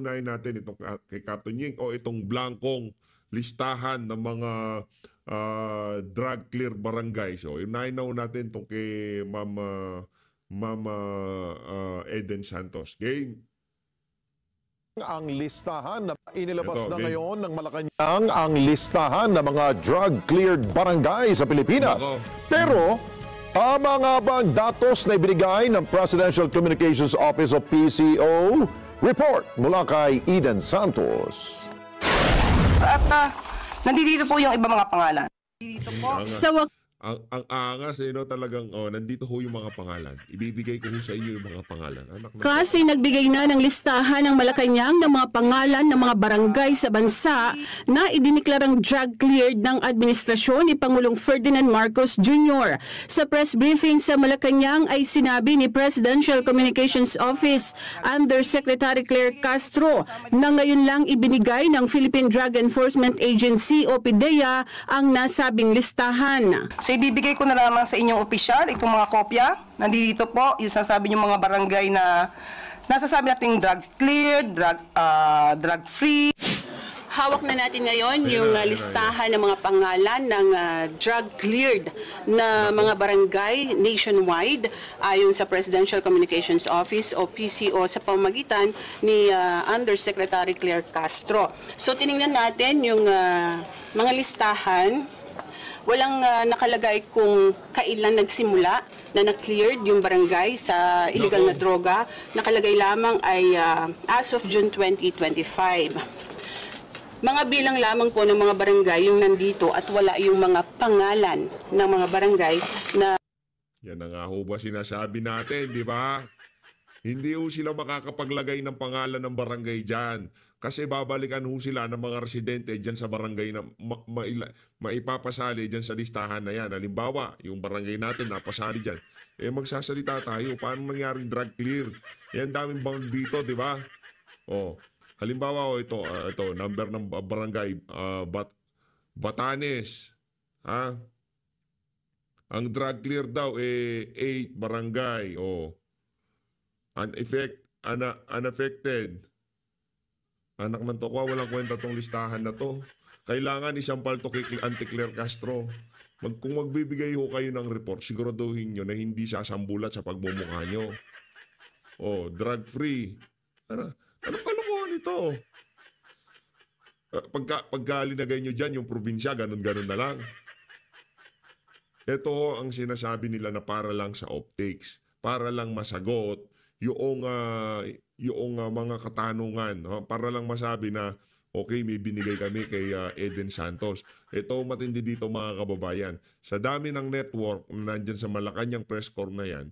unahin natin itong kay Katunying o itong blankong listahan ng mga drug clear barangay. So, unahin na natin itong kay Mama Eden Santos. Game. Ang listahan na inilabas Ito, na game. ngayon ng Malacanang ang listahan ng mga drug-cleared barangay sa Pilipinas. Nako. Pero, tama nga ba ang datos na ibinigay ng Presidential Communications Office o PCO? Report mula kay Eden Santos. At nandito po yung ibang mga pangalan. Dito po. Ang angas, talagang, nandito ho yung mga pangalan. Ibibigay ko ho sa inyo yung mga pangalan. Kasi nagbigay na ng listahan ng Malacanang ng mga pangalan ng mga barangay sa bansa na idiniklarang drug-cleared ng administrasyon ni Pangulong Ferdinand Marcos Jr. Sa press briefing sa Malacanang ay sinabi ni Presidential Communications Office Undersecretary Claire Castro na ngayon lang ibinigay ng Philippine Drug Enforcement Agency o PDEA ang nasabing listahan. So ibibigay ko na lamang sa inyong opisyal itong mga kopya. Nandito po yung sasabi yung mga barangay na nasasabi natin drug cleared, drug free. Hawak na natin ngayon yung listahan ng mga pangalan ng drug-cleared na mga barangay nationwide ayon sa Presidential Communications Office o PCO sa pamamagitan ni Undersecretary Claire Castro. So tiningnan natin yung mga listahan. Walang nakalagay kung kailan nagsimula na na-cleared yung barangay sa illegal na droga. Nakalagay lamang ay as of June 2025. Mga bilang lamang po ng mga barangay yung nandito at wala yung mga pangalan ng mga barangay na... Yan na nga ho ba sinasabi natin, di ba? Hindi ho sila makakapaglagay ng pangalan ng barangay dyan. Kasi babalikan ho sila ng mga residente dyan sa barangay na maipapasali dyan sa listahan na yan. Halimbawa, yung barangay natin napasali dyan. Magsasalita tayo, paano nangyaring drug clear? Yan daming bang dito, di ba? Halimbawa, ito, number ng barangay, Batanes. Ang drug clear daw, 8 barangay. Unaffected. Anak ng tokwa, walang kwenta tong listahan na to. Kailangan isampal to kay Anti-Claire Castro. Kung magbibigay ho kayo ng report, siguraduhin nyo na hindi sasambulat sa pagmumukha nyo. Drug-free. Ano kalokohan ito? Pagka linagay nyo dyan, yung probinsya, ganun-ganun na lang. Ito ang sinasabi nila na para lang sa optics. Para lang masagot yung mga katanungan, para lang masabi na okay, may binigay kami kay Eden Santos. Ito matindi dito mga kababayan. Sa dami ng network na nandyan sa Malacanang press corps na yan,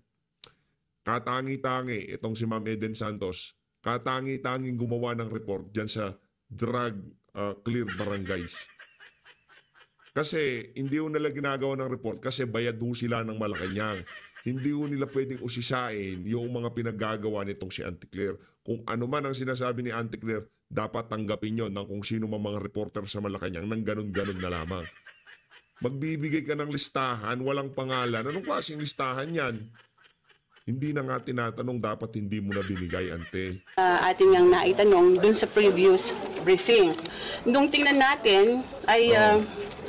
katangi-tangi itong si Ma'am Eden Santos, katangi-tanging gumawa ng report dyan sa drug clear barangays. Kasi hindi ho nila ginagawa ng report kasi bayad ho sila ng Malacanang. Hindi ho nila pwedeng usisain yung mga pinaggagawa nitong si Anti-Claire. Kung ano man ang sinasabi ni Anti-Claire, dapat tanggapin yon ng kung sino man mga reporter sa Malacanang nang ganun-ganun na lamang. Magbibigay ka ng listahan, walang pangalan. Anong klaseng listahan yan? Hindi na nga tinatanong, dapat hindi mo na binigay, Ante. Ating nang naitanong dun sa previous briefing. Nung tingnan natin ay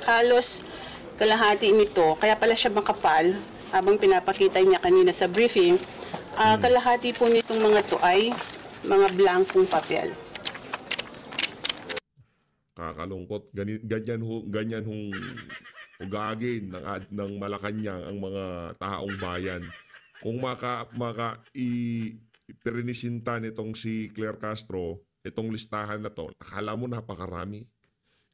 halos kalahati nito, kaya pala siya makapal. Habang pinapakita niya kanina sa briefing, kalahati po nitong mga to ay mga blankong papel. Kakalungkot. Ganyan hong ugagin ng Malacanang ang mga taong bayan. Kung iperinisinta nitong si Claire Castro, itong listahan na to, akala mo napakarami.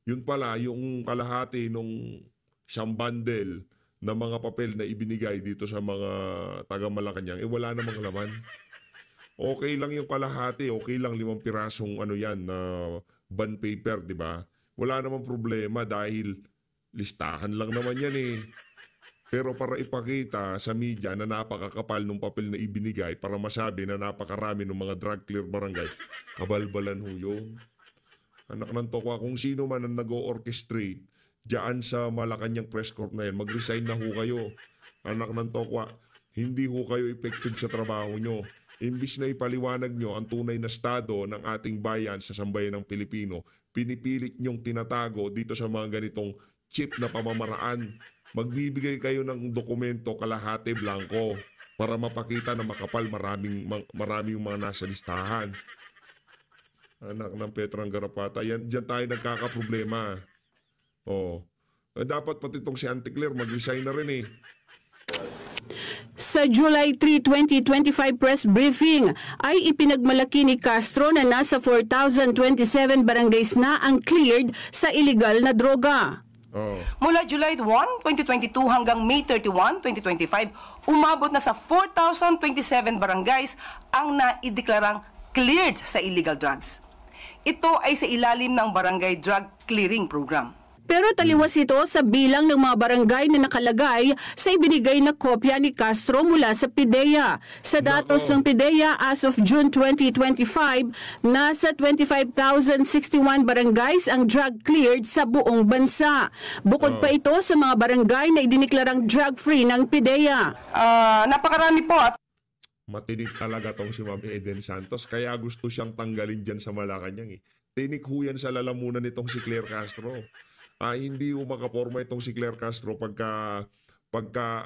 Yun pala, yung kalahati nung isang bundle na mga papel na ibinigay dito sa mga taga Malacanang, wala namang laman. Okay lang yung kalahati, okay lang 5 pirasong na bond paper, di ba? Wala namang problema dahil listahan lang naman yan eh. Pero para ipakita sa media na napakakapal ng papel na ibinigay para masabi na napakarami ng mga drug clear barangay, kabalbalan ho yun. Anak ng tokwa, kung sino man ang nag-o-orchestrate diyan sa Malacanang press corps na yan, mag-resign na ho kayo. Anak ng tokwa, hindi ho kayo effective sa trabaho nyo. imbis na ipaliwanag nyo ang tunay na estado ng ating bayan sa sambayan ng Pilipino, pinipilit nyong tinatago dito sa mga ganitong cheap na pamamaraan. Magbibigay kayo ng dokumento kalahati blanco para mapakita na makapal maraming mga nasa listahan. Anak ng Petrang Garapata, diyan tayo nagkakaproblema. Dapat pati itong si Auntie Claire mag-resign na rin eh. Sa July 3, 2025 press briefing ay ipinagmalaki ni Castro na nasa 4,027 barangays na ang cleared sa illegal na droga. Mula July 1, 2022 hanggang May 31, 2025, umabot na sa 4,027 barangays ang naideklarang cleared sa illegal drugs. Ito ay sa ilalim ng Barangay Drug Clearing Program. Pero taliwas ito sa bilang ng mga barangay na nakalagay sa ibinigay na kopya ni Castro mula sa PIDEA. Sa datos ng PIDEA as of June 2025, nasa 25,061 barangays ang drug cleared sa buong bansa. Bukod pa ito sa mga barangay na idineklarang drug-free ng PIDEA. Napakarami po at Matinik talaga tong si Ma'am Eden Santos, kaya gusto siyang tanggalin dyan sa Malacanang eh. Tinik ho yan sa lalamunan nitong si Claire Castro. Hindi ho makaporma itong si Claire Castro pagka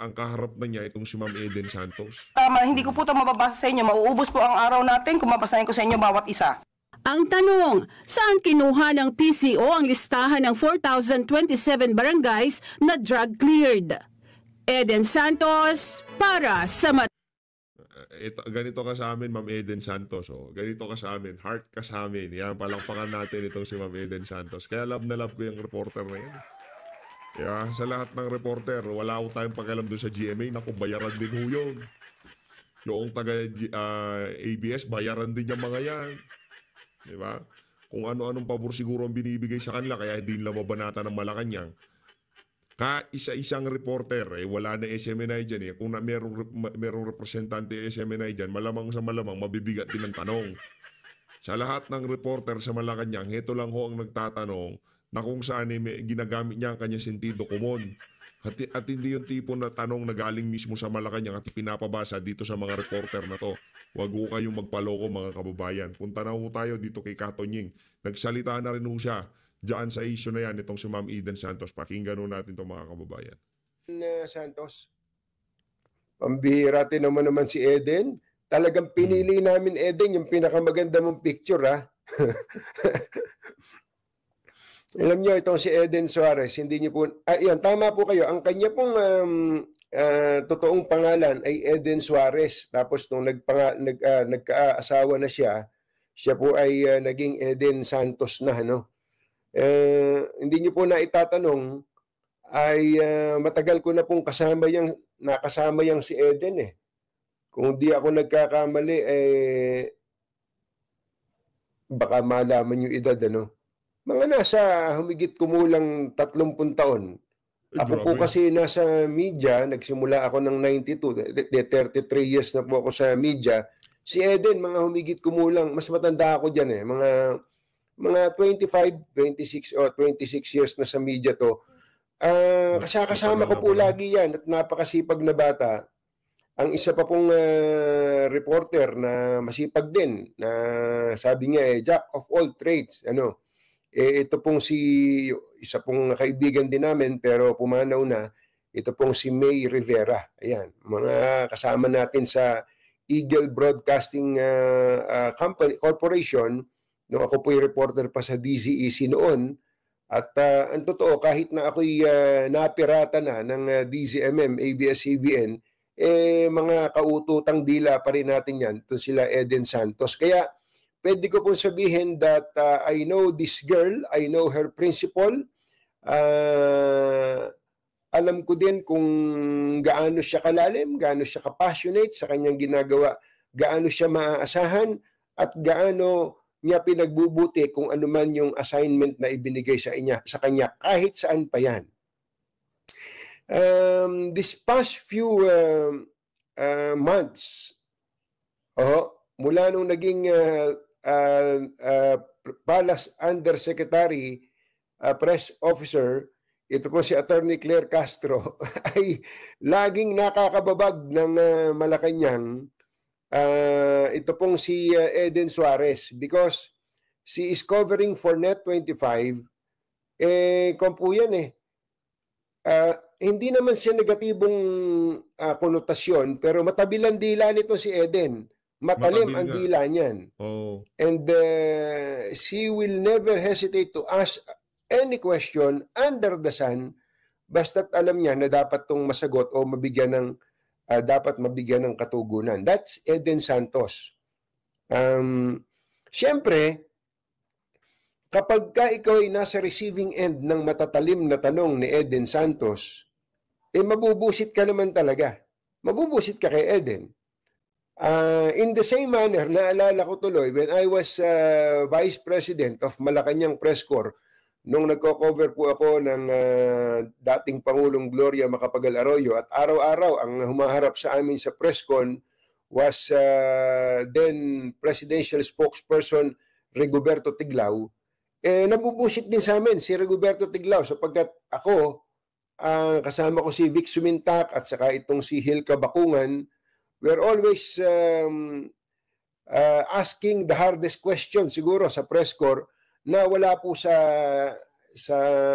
ang kaharap na niya itong si Ma'am Eden Santos. hindi ko po ito mababasa sa inyo. Mauubos po ang araw natin kung mabasahin ko sa inyo bawat isa. Ang tanong, saan kinuha ng PCO ang listahan ng 4,027 barangays na drug cleared? Eden Santos para sa Ganito ka sa amin, Ma'am Eden Santos. Ganito ka sa amin, heart ka sa amin. Yan, palakpakan natin itong si Ma'am Eden Santos. Kaya love na love ko yung reporter na yan. Kaya sa lahat ng reporter, wala ko tayong pakialam doon sa GMA. Naku, bayaran din ho yun. Yung taga ABS, bayaran din yung mga yan. Diba? Kung ano-anong pabor siguro ang binibigay sa kanila, kaya hindi nila mabanata ng Malacanang. Isa-isang reporter, wala na SMNI dyan eh. Kung merong representante SMNI dyan, malamang sa malamang, mabibigat din ang tanong. Sa lahat ng reporter sa Malacanang, heto lang ho ang nagtatanong na kung saan ginagamit niya ang kanyang sentido komon. At hindi yung tipo na tanong na galing mismo sa Malacanang at pinapabasa dito sa mga reporter na to. Huwag ho kayong magpaloko mga kababayan. Punta na ho tayo dito kay Katonying. Nagsalita na rin ho siya diyan sa issue na yan, itong si Ma'am Eden Santos. Pakinggan natin itong mga kababayan. Santos, pambihira naman si Eden. Talagang pinili namin, Eden, yung pinakamaganda mong picture, ha? Alam niyo, itong si Eden Suarez, hindi niyo po... yan, tama po kayo. Ang kanya pong totoong pangalan ay Eden Suarez. Tapos nung nagkaasawa na siya po ay naging Eden Santos na, no? Hindi niyo po na itatanong ay matagal ko na pong nakasama yang si Eden eh. Kung di ako nagkakamali baka malaman yung edad ano. Mga nasa humigit kumulang 30 taon. Ako po kasi nasa media, nagsimula ako ng 92, 33 years na po ako sa media. Si Eden mga humigit kumulang, mas matanda ako diyan eh, mga 25, 26 o 26 years na sa media to. Kasama ko po lagi yan at napakasipag na bata. Ang isa pa pong reporter na masipag din, na sabi niya jack of all trades. Ito pong isa pong kaibigan din namin pero pumanaw na, ito pong si May Rivera. Ayan, mga kasama natin sa Eagle Broadcasting Corporation. Nung ako po'y reporter pa sa DZEC noon, at ang totoo, kahit na ako'y napirata na ng DZMM, ABS-CBN, mga kaututang dila pa rin natin yan. Ito sila Eden Santos. Kaya pwede ko pong sabihin that I know this girl, I know her principal. Alam ko din kung gaano siya kalalim, gaano siya kapassionate sa kanyang ginagawa, gaano siya maaasahan, at gaano niya pinagbubuti kung ano man yung assignment na ibinigay sa kanya kahit saan pa yan. This past few months, mula nung naging Palace Undersecretary, Press Officer, ito po si Attorney Claire Castro, ay laging nakakababag ng Malacanang ito pong si Eden Suarez, because she is covering for Net25. Kung po yan hindi naman siya negatibong konotasyon, pero matabil ang dila nito si Eden. Matalim Matabil ang nga. dila niyan. Oh. And she will never hesitate to ask any question under the sun, basta't alam niya na dapat tong masagot o mabigyan ng dapat mabigyan ng katugunan. That's Eden Santos. Siyempre, kapag ka ikaw ay nasa receiving end ng matatalim na tanong ni Eden Santos, mabubusit ka naman talaga. Mabubusit ka kay Eden. In the same manner, naalala ko tuloy, when I was Vice President of Malacanang Press Corps, nung nagko-cover po ako ng dating Pangulong Gloria Macapagal Arroyo, at araw-araw ang humaharap sa amin sa presscon was then Presidential Spokesperson Rigoberto Tiglao. Nabubusit din sa amin si Rigoberto Tiglao sapagkat ako, kasama ko si Vic Sumintak at saka itong si Hilka Bakungan, we're always asking the hardest question siguro sa press corps na wala po sa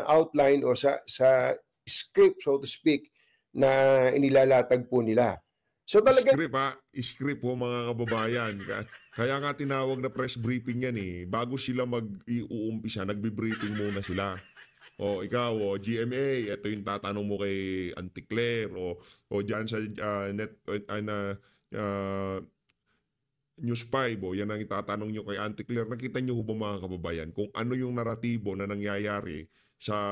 outline o sa script, so to speak, na inilalatag po nila. So talaga Script po mga kababayan. Kaya nga tinawag na press briefing yan eh. Bago sila mag-uumpisa, nagbi-briefing muna sila. O ikaw, GMA, ito yung tatanong mo kay Auntie Claire, o dyan sa News 5, yan ang itatanong nyo kay Auntie Claire. Nakita nyo ba mga kababayan kung ano yung naratibo na nangyayari sa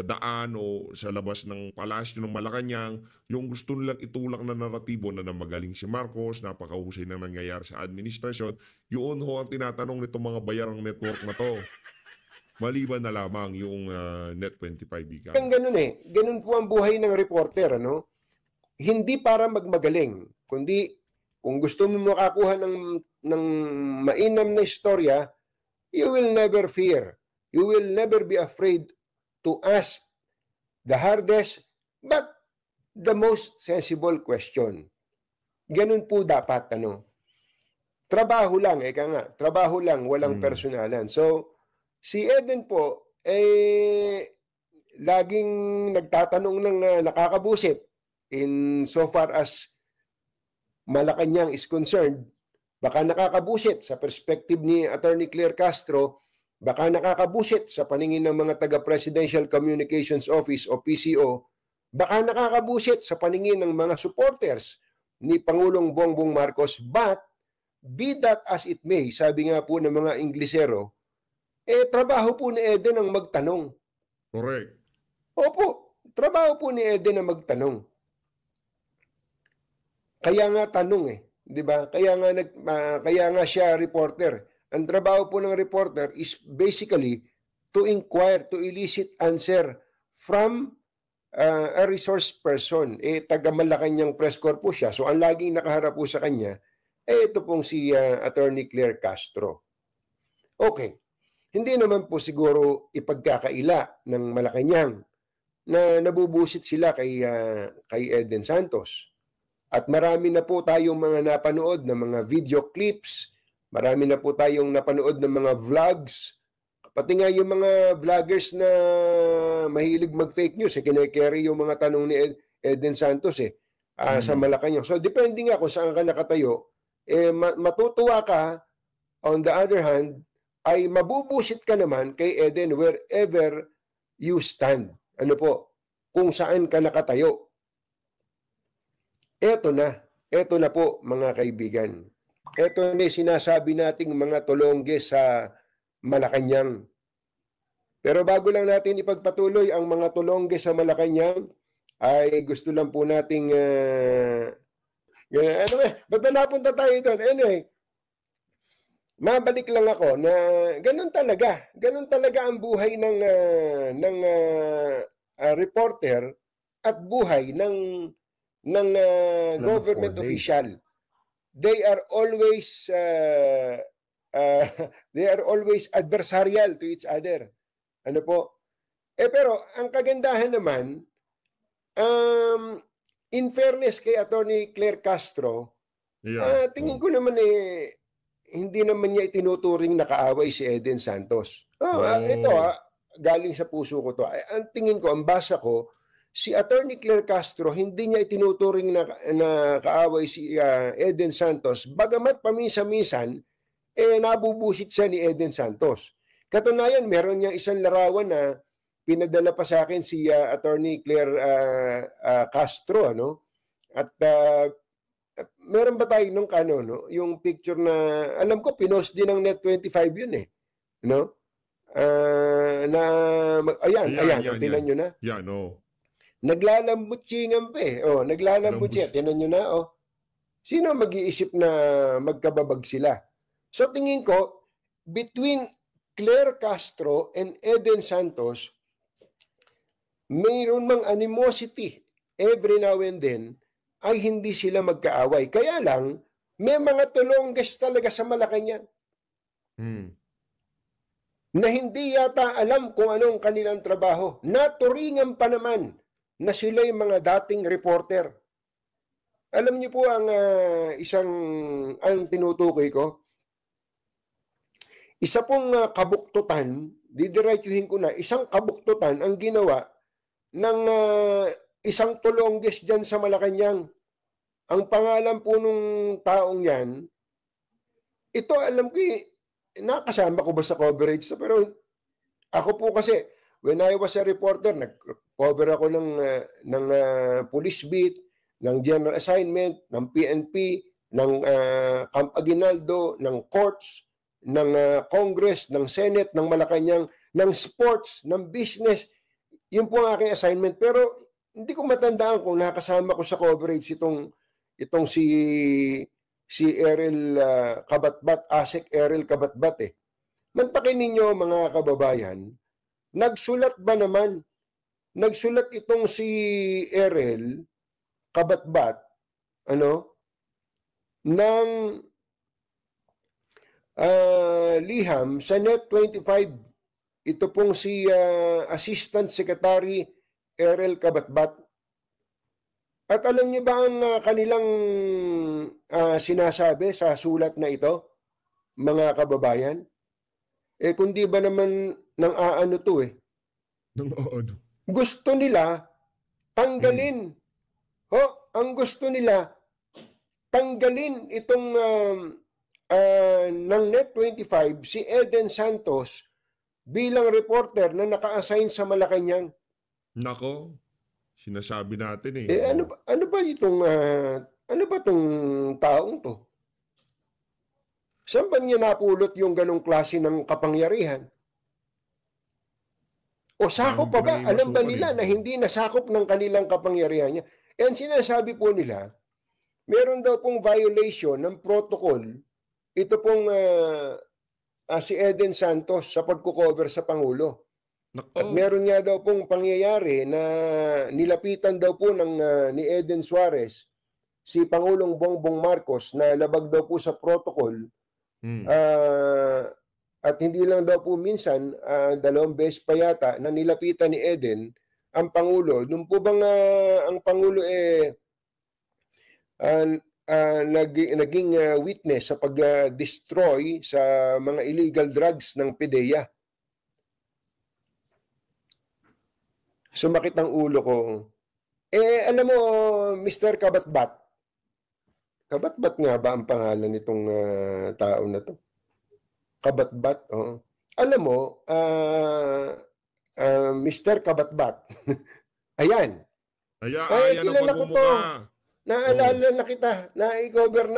daan o sa labas ng palasyo ng Malacanang, yung gusto nilang itulak na naratibo na magaling si Marcos, napakahusay na nangyayari sa administrasyon, yun ho ang tinatanong nitong mga bayarang network na to. Maliban na lamang yung Net25 ika. ganun ganun po ang buhay ng reporter, ano? Hindi para magmagaling, kundi kung gusto mo makakuha ng mainam na istorya, you will never fear. You will never be afraid to ask the hardest but the most sensible question. Ganun po dapat, ano? Trabaho lang, trabaho lang, walang personalan. So, si Eden po, laging nagtatanong ng nakakabusit in so far as Malacanang is concerned. Baka nakakabusit sa perspective ni Attorney Claire Castro, baka nakakabusit sa paningin ng mga taga-Presidential Communications Office o PCO, baka nakakabusit sa paningin ng mga supporters ni Pangulong Bongbong Marcos, but be that as it may, sabi nga po ng mga Inglesero, trabaho po ni Eden ang magtanong. Correct. Opo, trabaho po ni Eden ang magtanong. Kaya nga tanong di ba? Kaya nga siya reporter. Ang trabaho po ng reporter is basically to inquire, to elicit answer from a resource person. Taga Malacanang Press Corps po siya. So ang laging nakaharap po sa kanya, ito pong si Attorney Claire Castro. Okay. Hindi naman po siguro ipagkakaila ng Malacanang na nabubusit sila kay Eden Santos. At marami na po tayong mga napanood na mga video clips, marami na po tayong napanood ng mga vlogs, pati nga yung mga vloggers na mahilig mag-fake news, kine-carry yung mga tanong ni Eden Santos sa Malacanang. So depende nga kung saan ka nakatayo, matutuwa ka, on the other hand, ay mabubusit ka naman kay Eden wherever you stand. Ano po? Kung saan ka nakatayo. Ito na po mga kaibigan. Ito na sinasabi nating mga tulongge sa Malacanang. Pero bago lang natin ipagpatuloy ang mga tulongge sa Malacanang, ay gusto lang po nating ba't ba napunta tayo doon? Anyway, mabalik lang ako na ganun talaga ang buhay ng reporter at buhay ng government official. They are always adversarial to each other. Ano po? Pero ang kagandahan naman, in fairness kay Attorney Claire Castro, Yeah. Tingin ko naman hindi naman niya itinuturing na kaaway si Eden Santos. Ito Oh. galing sa puso ko to. Ang tingin ko, ang basa ko, si Attorney Claire Castro, hindi niya itinuturing na kaaway si Eden Santos, bagamat paminsan-minsan, nabubusit siya ni Eden Santos. Katunayan, meron niya isang larawan na pinadala pa sa akin si Attorney Claire Castro, ano? At meron ba tayo nung no? Yung picture na, alam ko, pinost din ng Net25 yun no? Ayan, tinan nyo na. Yan, oh. Naglalambutsingan pa naglalambutsingan. Tinan nyo na, Sino mag-iisip na magkababag sila? So tingin ko, between Claire Castro and Eden Santos, mayroon mang animosity every now and then ay hindi sila magkaaway. Kaya lang, may mga tulongges talaga sa Malacanang na hindi yata alam kung anong kanilang trabaho. Naturingan pa naman na sila'y mga dating reporter. Alam niyo po ang tinutukoy ko? Isa pong kabuktutan, didiretsuhin ko na, isang kabuktutan ang ginawa ng isang tulongges dyan sa Malacanang. Ang pangalan po nung taong yan, ito alam ko nakasama ko ba sa coverage? Pero ako po kasi, when I was a reporter, nag-cover ako ng police beat, ng general assignment, ng PNP, ng Camp Aguinaldo, ng courts, ng Congress, ng Senate, ng Malacanang, ng sports, ng business. Yun po ang aking assignment. Pero hindi ko matandaan kung nakasama ko sa coverage itong si Errol Kabatbat, ASEC Errol Kabatbat Mantakin ninyo mga kababayan, nagsulat itong si Errol Kabatbat, ng liham sa Net25. Ito pong si Assistant Secretary Errol Kabatbat. At alam niyo ba ang kanilang sinasabi sa sulat na ito, mga kababayan? Kundi ba naman ng aano to Gusto nila tanggalin. Ang gusto nila tanggalin itong ng Net25 si Eden Santos bilang reporter na naka-assign sa Malacanang. Nako, sinasabi natin Ano ba itong taong to? Saan ba niya napulot yung ganong klase ng kapangyarihan? O sakop pa ba? Alam ba nila na hindi nasakop ng kanilang kapangyarihan niya? Ang sinasabi po nila, meron daw pong violation ng protocol. Ito pong si Eden Santos sa pagkukover sa Pangulo. At meron nga daw pong pangyayari na nilapitan daw po ni Eden Suarez si Pangulong Bongbong Marcos na labag daw po sa protocol. At hindi lang daw po minsan, 2 beses pa yata na nilapitan ni Eden ang Pangulo. Nung po bang ang Pangulo naging witness sa pag-destroy sa mga illegal drugs ng PDEA. Sumakit ang ulo ko. Alam mo, Mr. Kabatbat, Kabatbat nga ba ang pangalan nitong tao na to? Kabatbat, Alam mo, Mr. Kabatbat, ayan. Kilala ko to. Naalala na kita, na-cover,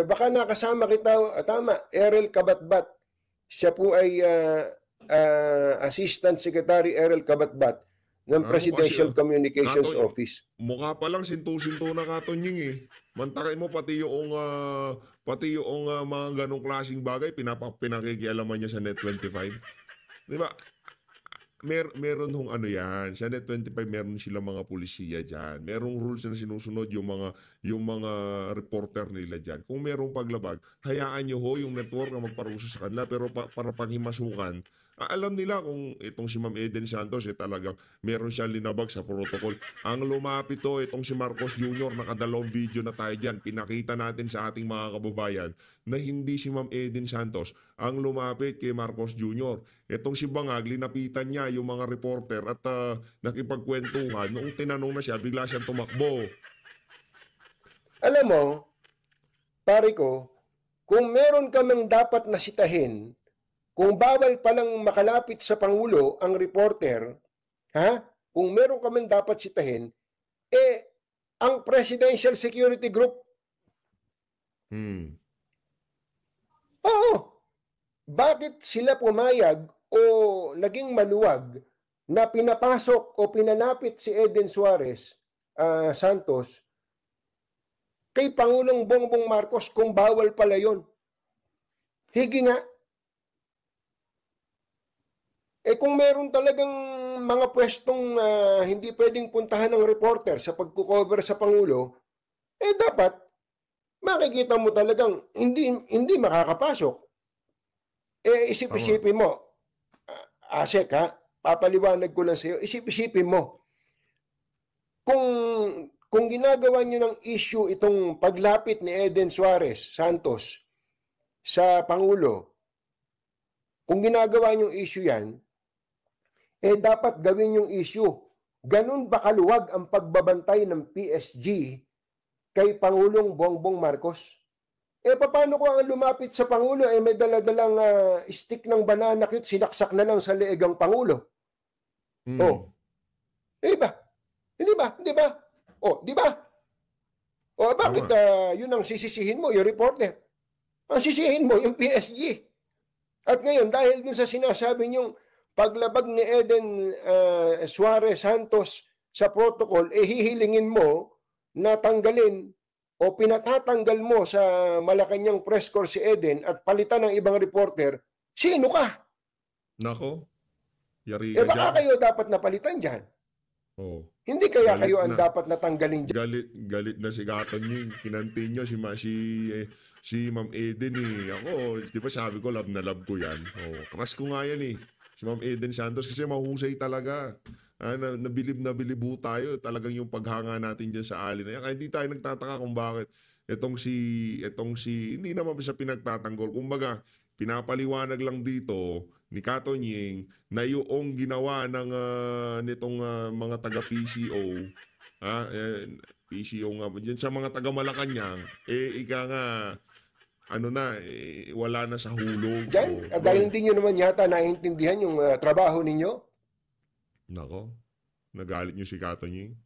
baka nakasama kita, tama, Errol Kabatbat. Siya po ay Assistant Secretary Errol Kabatbat ng Presidential Communications Office. Mukha pa lang sinto-sinto na katonying Mantakay mo pati yung mga ganong klaseng bagay pinakikialaman niya sa Net25. Di ba? Meron hong yan. Sa Net25 meron sila mga pulisiya diyan. Merong rules na sinusunod yung mga reporter nila diyan. Kung merong paglabag, hayaan niyo yung network na magparusa sa kanila pero para paghimasukan Alam nila kung itong si Ma'am Eden Santos talagang meron siyang linabag sa protocol. Ang lumapit itong si Marcos Jr., nakadalawang video na tayo dyan. Pinakita natin sa ating mga kababayan na hindi si Ma'am Eden Santos ang lumapit kay Marcos Jr. Itong si Bangag, linapitan niya yung mga reporter at nakipagkwentuhan. Noong tinanong na siya, bigla siyang tumakbo. Alam mo, pare ko, kung meron ka mang dapat nasitahin, kung bawal palang makalapit sa Pangulo ang reporter, kung meron ka man dapat sitahin, ang Presidential Security Group. Oo. Bakit sila pumayag o naging maluwag na pinapasok o pinalapit si Eden Suarez Santos kay Pangulong Bongbong Marcos kung bawal pala yun? Higi nga. Kung meron talagang mga pwestong hindi pwedeng puntahan ng reporter sa pagkukover sa Pangulo, dapat makikita mo talagang hindi makakapasok. Isip-isipin mo, Asek papaliwanag ko lang sa iyo, isip-isipin mo, kung ginagawa nyo ng issue itong paglapit ni Eden Suarez Santos sa Pangulo, kung ginagawa nyo issue yan, dapat gawin yung issue. Ganun ba kaluwag ang pagbabantay ng PSG kay Pangulong Bongbong Marcos? Paano ko ang lumapit sa Pangulo, may daladalang stick ng banana cute, sinaksak na lang sa leeg ang Pangulo? Diba? Hindi ba? Diba? Diba? Bakit yun ang sisisihin mo, yung reporter? Ang sisihin mo, yung PSG. At ngayon, dahil dun sa sinasabi niyong paglabag ni Eden Suarez Santos sa protocol, hihilingin mo na tanggalin o pinatatanggal mo sa Malacanang press corps si Eden at palitan ng ibang reporter, sino ka? Nako, yari ka baka dyan. kayo dapat napalitan dyan. Hindi kaya Galit kayo ang na. Dapat natanggalin dyan. Galit na si Gaton yung kinantin niyo si Ma'am Eden Ako, di ba sabi ko, love na love ko yan. Crush ko nga yan si Ma'am Eden Santos kasi mahusay talaga. Nabilib tayo. Talagang yung paghanga natin dyan sa alin na yan. Kaya hindi tayo nagtataka kung bakit itong si hindi naman siya pinagtatanggol. Kumbaga, pinapaliwanag lang dito ni Kato Nying na yung ginawa ng nitong mga taga PCO, PCO nga dyan sa mga taga Malacanang, ika nga wala na sa hulog. Dyan, dahil hindi nyo naman yata naiintindihan yung trabaho ninyo. Nako, nagalit nyo si Kato Nying.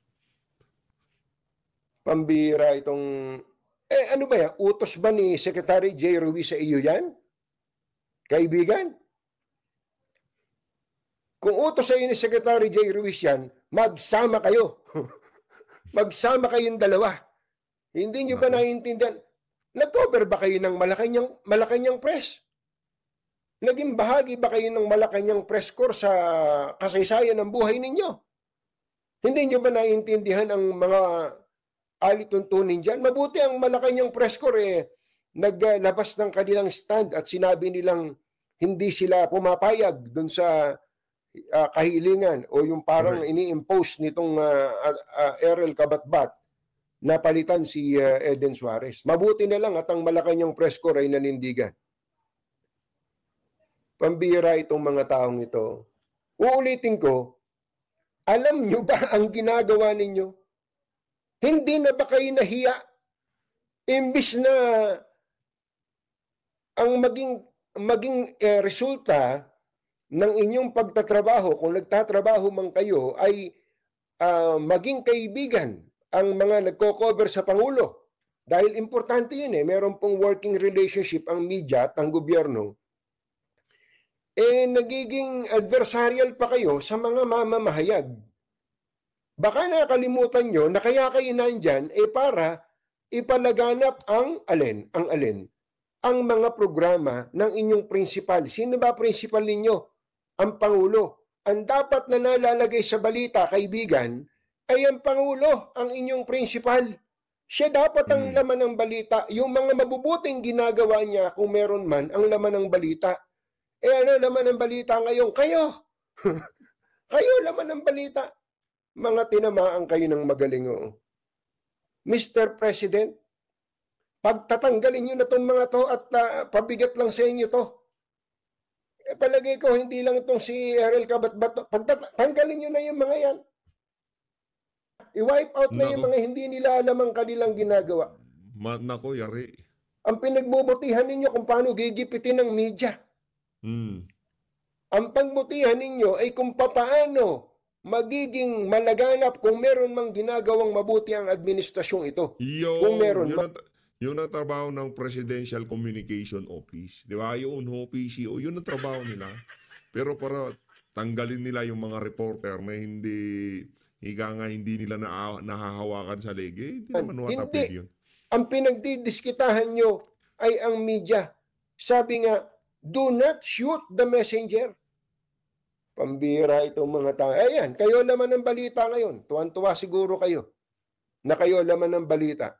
Pambira itong... ano ba yan? Utos ba ni Secretary J. Ruiz sa iyo yan? Kaibigan? Kung utos sa iyo ni Secretary J. Ruiz yan, magsama kayo. Magsama kayong dalawa. Hindi nyo ba naiintindihan? Nag-cover ba kayo ng Malacanang Press? Naging bahagi ba kayo ng Malacanang Press Corps sa kasaysayan ng buhay ninyo? Hindi nyo ba naiintindihan ang mga alituntunin dyan? Mabuti ang Malacanang Press Corps naglabas ng kanilang stand at sinabi nilang hindi sila pumapayag dun sa kahilingan o yung parang ini-impose nitong Errol Kabatbat na palitan si Eden Suarez. Mabuti na lang at ang Malacanang Press Corps ay nanindigan. Pambira itong mga taong ito. Uulitin ko, alam nyo ba ang ginagawa ninyo? Hindi na ba kayo nahiya? Imbis na ang maging resulta ng inyong pagtatrabaho, kung nagtatrabaho man kayo, ay maging kaibigan ang mga nagko-cover sa Pangulo. Dahil importante yun meron pong working relationship ang media at ang gobyerno. Nagiging adversarial pa kayo sa mga mamamahayag. Baka nakalimutan nyo na kaya kayo nandyan para ipalaganap ang alin? Ang mga programa ng inyong principal. Sino ba principal ninyo? Ang Pangulo. Ang dapat na nalalagay sa balita, kaibigan, ay ang Pangulo, ang inyong principal. Siya dapat ang laman ng balita. Yung mga mabubuting ginagawa niya, kung meron man, ang laman ng balita. Ano laman ng balita ngayon? Kayo! Kayo laman ng balita. Mga tinamaan kayo ng magaling, oo. Mr. President, pagtatanggalin nyo na itong mga to at pabigat lang sa inyo to. Palagay ko, hindi lang itong si Errol Kabat-Bato. Pagtatanggalin nyo na yung mga yan. I-wipe out na yung Nako. mga hindi nila alam ang kanilang ginagawa. Nako, yari. Ang pinagbubutihan ninyo kung paano gigipitin ng media. Ang pagbutihan ninyo ay kung papaano magiging malaganap kung meron mang ginagawang mabuti ang administrasyong ito. Kung meron yun ang trabaho ng Presidential Communication Office. Di ba? Yun, PCO, yun ang trabaho nila. Pero para tanggalin nila yung mga reporter na hindi nila nahahawakan sa lege, hindi naman watapid yun. Ang pinagdidiskitahan nyo ay ang media. Sabi nga, do not shoot the messenger. Pambira itong mga tao. Ayan, kayo laman ng balita ngayon. Tuwan-tuwa siguro kayo na kayo laman ng balita.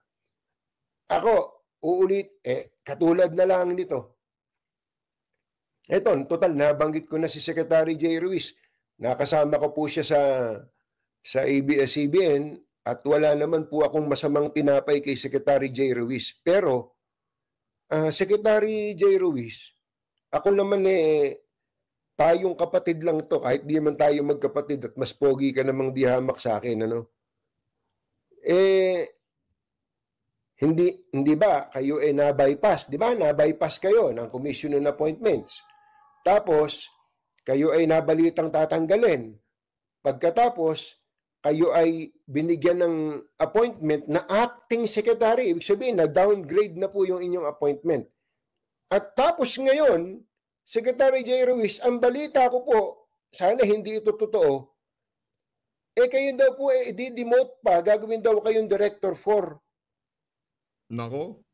Ako, uulit, katulad na lang nito. Ito, total, nabanggit ko na si Secretary J. Ruiz. Nakasama ko po siya sa ABS-CBN at wala naman po akong masamang tinapay kay Secretary J. Ruiz. Pero, Secretary J. Ruiz, ako naman tayong kapatid lang to, kahit di man tayo magkapatid at mas pogi ka namang dihamak sa akin, ano? Hindi ba kayo na-bypass? Di ba? Na-bypass kayo ng Commission on Appointments. Tapos, kayo ay nabalitang tatanggalin. Pagkatapos, kayo ay binigyan ng appointment na acting secretary. Ibig sabihin, na-downgrade na po yung inyong appointment. At tapos ngayon, Secretary J. Ruiz, ang balita ko po, sana hindi ito totoo, kayo daw po i-demote pa, gagawin daw kayong Director 4. Nako?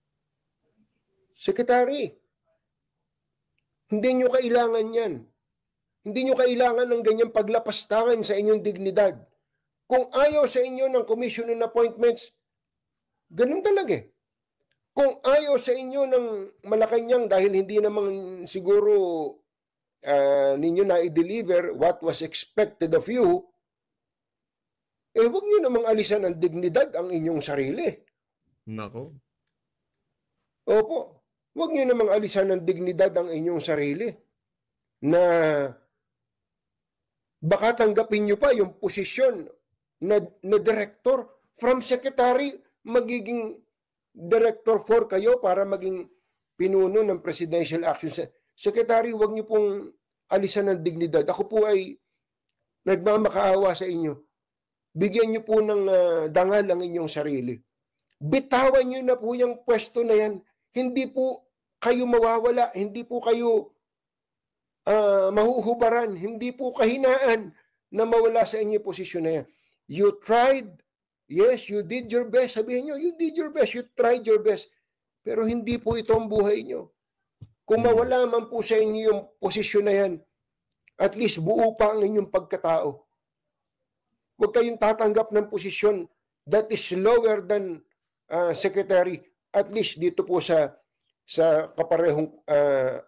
Secretary, hindi nyo kailangan yan. Hindi nyo kailangan ng ganyang paglapastangan sa inyong dignidad. Kung ayaw sa inyo ng Commission on Appointments, ganun talaga eh. Kung ayaw sa inyo ng Malacanang dahil hindi naman siguro ninyo na i-deliver what was expected of you, huwag nyo namang alisan ng dignidad ang inyong sarili. Nako? Opo, huwag nyo namang alisan ng dignidad ang inyong sarili na baka tanggapin nyo pa yung posisyon na director from secretary, magiging Director 4 kayo para maging pinuno ng Presidential Action. Secretary, huwag niyo pong alisan ng dignidad. Ako po ay nagmamakaawa sa inyo. Bigyan niyo po ng dangal ang inyong sarili. Bitawan niyo na po yung pwesto na yan. Hindi po kayo mawawala. Hindi po kayo mahuhubaran. Hindi po kahinaan na mawala sa inyong posisyon na yan. You tried. Yes, you did your best. Sabihin nyo, you did your best. You tried your best. Pero hindi po ito ang buhay nyo. Kung mawala man po sa inyo yung posisyon na yan, at least buo pa ang inyong pagkatao. Huwag kayong tatanggap ng posisyon that is lower than secretary. At least dito po sa kaparehong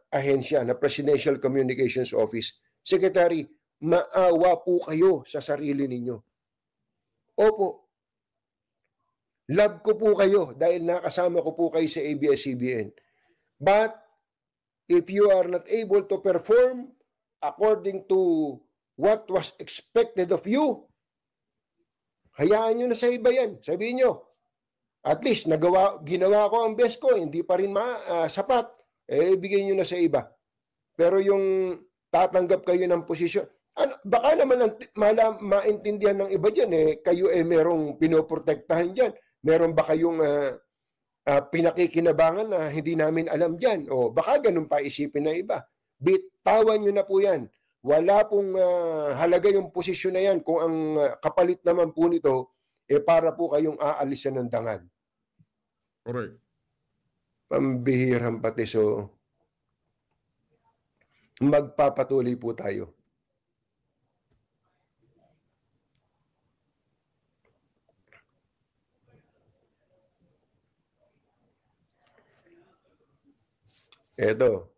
ahensya na Presidential Communications Office. Secretary, maawa po kayo sa sarili ninyo. Opo. Love ko po kayo dahil nakasama ko po kayo sa ABS-CBN. But if you are not able to perform according to what was expected of you, hayaan nyo na sa iba yan. Sabihin nyo, at least ginawa ko ang best ko, hindi pa rin sapat, bigay nyo na sa iba. Pero yung tatanggap kayo ng posisyon, baka naman maintindihan ng iba dyan, kayo merong pinoprotektahan dyan. Meron ba kayong pinakikinabangan na hindi namin alam dyan? O baka ganun pa isipin na iba. Bitawan nyo na po yan. Wala pong halaga yung posisyon na yan kung ang kapalit naman po nito para po kayong aalisan ng dangal. Correct. Pambihirang pati. So, magpapatuloy po tayo. Eto.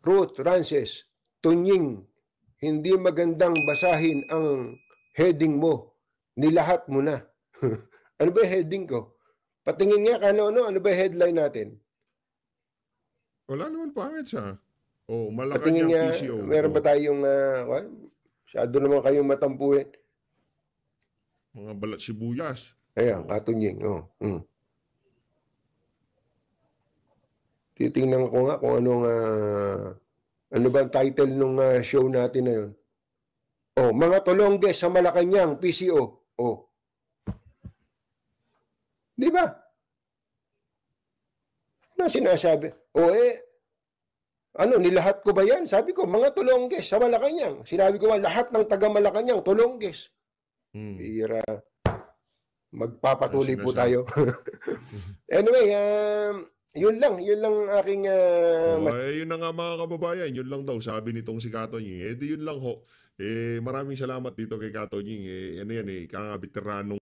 Ruth Rances, Tunying, hindi magandang basahin ang heading mo. Nilahat mo na. Ano ba yung heading ko? Patingin nga ano ba yung headline natin? Wala naman pangit siya. Oh, Patingin Malacanang nga, PCO. meron ba tayong, masyado naman kayong matampuhin. Mga balat sibuyas. Ayan, Katunying. Oh. Titingnan ko nga kung ano ba ang title nung show natin na yun. Oh, mga Tolongges sa Malacanang, PCO. Oh. Di ba? Ano sinasabi? Nilahat ko ba yan? Sabi ko, mga Tolongges sa Malacanang. Sinabi ko, lahat ng taga Malacanang, Tolongges. Bira. Magpapatuloy po tayo. Anyway, yun lang aking yun na nga mga kababayan, yun lang daw sabi nitong si Katonying. Di yun lang ho. Maraming salamat dito kay Katonying. Ano yan, veteranong